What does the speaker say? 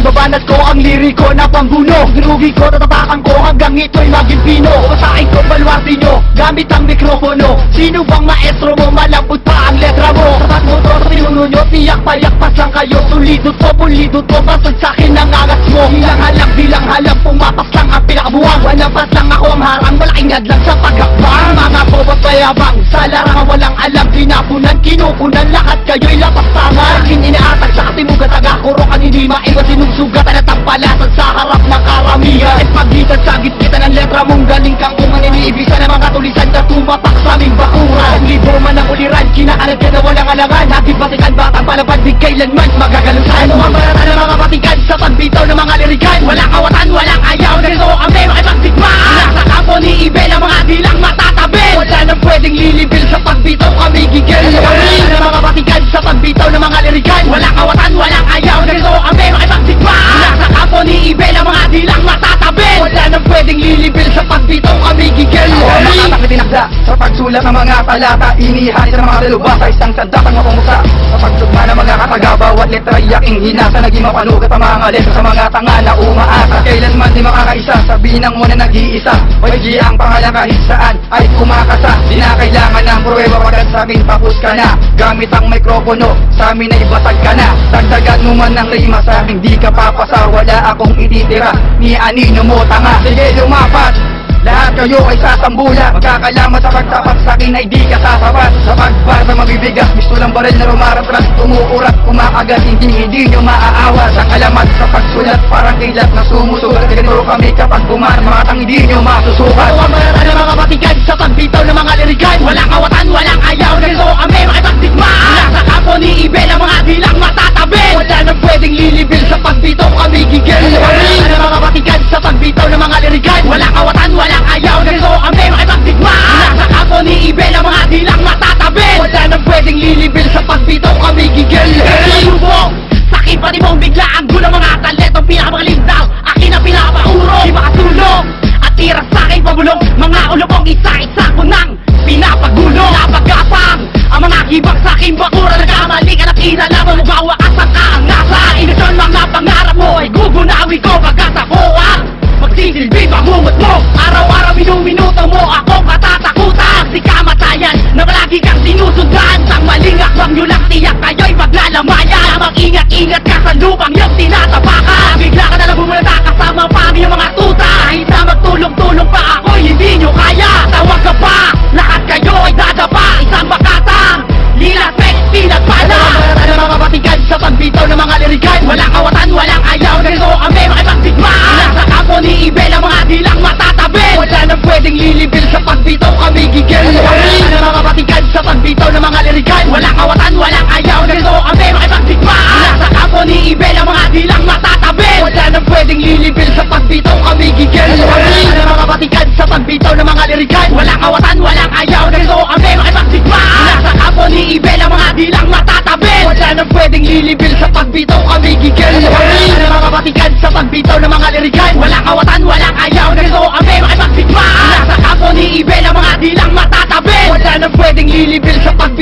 Ibabanat ko ang liriko na pambuno. Ginugi ko, tatapakan ko hanggang ito'y maging pino. Basahin ko, baluarsin nyo gamit ang mikropono. Sino bang maestro mo? Malambot pa ang letra mo. Sapat mo to sa pinuno nyo, tiyak payakpas lang kayo. Tulido to, pulido to, bastod sa'kin ang angas mo. Hilang halang, bilang halang, pumapas lang ang pinakabuwang. Walampas lang ako ang harang, malaking hadlang sa paghakbang. Mga bobot mayabang, sa larangan walang alam. Tinapunan, kinukunan, lahat kayo'y lapastangan. Akin inaatag sa katimugan, taga-kurokan, hindi maiwan. Sinusugatan at ang palasan sa harap ng karamihan. At pagitan sa gitgitan ng letra mong galing kang ungan. Iniibisan ng mga tulisan na tumapak sa aming bakuran. Ang libo man ang uliran, kinaalat ka na walang alangan. Natin batikan, batang palapad, di kailanman magagalusan. Ano ang barata ng mga batikan sa pagbitaw ng mga lirikan? Walang kawatan, walang ayaw, ganito kami makipagdigmaan. Nasa kampo ni Ibel ang mga dilang matatabil. Wala nang pwedeng lilibil sa pagbitaw, kami gigil. Ano ang mga batikan sa pagbitaw ng mga lirikan? Walang kawatan, walang ayaw, ganito kami makipagdigmaan. Nasa kampo ni Ibel ang mga dilang matatabil. Wala nang pwedeng lilibil sa pagbitaw, kami gigil. Nakatang itinakda sa pagsulat ng mga talata. Inihani sa mga dalubasa, isang sandatang mapumusa. Sa pagsugma ng mga kataga, bawat letra iyaking hinasa. Naging mapanugat ang mga letra sa mga tanga na umaasa. Kailanman di makakaisa, sabihin ng muna nag-iisa. YG ang pangalan kahit saan ay kumakasa. Di na kailangan ng pruweba pagkat sa amin tapos ka na. Gamit ang mikropono, sa amin ay basag ka na. Dagdagan mo man ng rima, sa akin di ka papasa. Wala akong ititira, ni anino mo tanga. Sige lumapat, lahat kayo ay sasambula. Magkakalamat sa pagtapat, sa akin ay di ka sasapat. Sa pagbata mabibigas, gusto lang baril na rumaratras. Umuurat, kumakagat, hindi nyo maaawat. Ang alamat sa pagsulat, parang kilat na sumusulat. Ganito kami kapag buman, mga tang hindi nyo masusukat. Ano ang barata ng mga batikan sa pagbitaw ng mga lirikan? Walang kawatan, walang ayaw, ganito kami makipagdigmaan. Nasa kampo ni Ibel ang mga dilang matatabil. Wala nang pwedeng lilibil sa pagbitaw, kami gigil. Ano ang mga batikan sa pagbitaw ng mga lirikan? Walang kawatan, walang ayaw, ganito kami makipagdigmaan. Nasa kampo ni Ibel ang mga dilang matatabil. Wala nang pwedeng lilibil sa pagbitaw, kami gigil. Subok, sakin pati mong bigla ang gulang mga taletong pinakamagaling daw. Akin ang pinapaurong, di makasulong at tira sa'kin pabulong. Mga ulokong isa-isa ko nang pinapagulong. Napagapang ang mga hibang sa'king bakura. Nagkamali ka na kinalaman mo, mawakas ang kaangasan. Ilusyon mga pangarap mo ay gugunawi ko pagkat ako ang magsisilbi pamungot mo. Araw-araw minuminuto mo akong katatakutan. Di kamatayan na palagi kang sinusundan. Sang maling akbang nyo lang tiyak kayo'y maglalamayan. Mag-ingat-ingat ka sa lupang yung tinatapakan. Bigla ka nalang bumulata kasama pami yung mga tuta. Kahit na magtulong-tulong pa ako, hindi nyo kaya. Tawag ka pa, lahat kayo ay dadapa. Isang bakatang lilasek, pinagpala. Ano ang mga batikan sa pagbitaw ng mga lirikan? Walang kawatan, walang ayaw, ganito kami makipagdigmaan. Nasa kampo ni Ibel ang mga dilang matatabil. Wala nang pwedeng lilibil sa pagbitaw, kami gigil. Ano ang mga batikan sa pagbitaw ng mga lirikan? Walang kawatan, walang ayaw, ganito kami makipagdigmaan. Nasa kampo ni Ibel ang mga dilang matatabil. Wala nang pwedeng lilibil sa pagbitaw, kami gigil. Ano ang mga batikan sa pagbitaw ng mga lirikan? Walang kawatan, walang ayaw, ganito kami makipagdigmaan. Nasa kampo ni Ibel ang mga dilang matatabil. Wala nang pwedeng lilibil sa pagbitaw, kami gigil. Ano ang mga batikan sa pagbitaw ng mga lirikan? Walang kawatan, walang ayaw, ganito kami makipagdigmaan. Nasa kampo ni Ibel ang mga dilang matatabil. Wala nang pwedeng lilibil sa pagbitaw.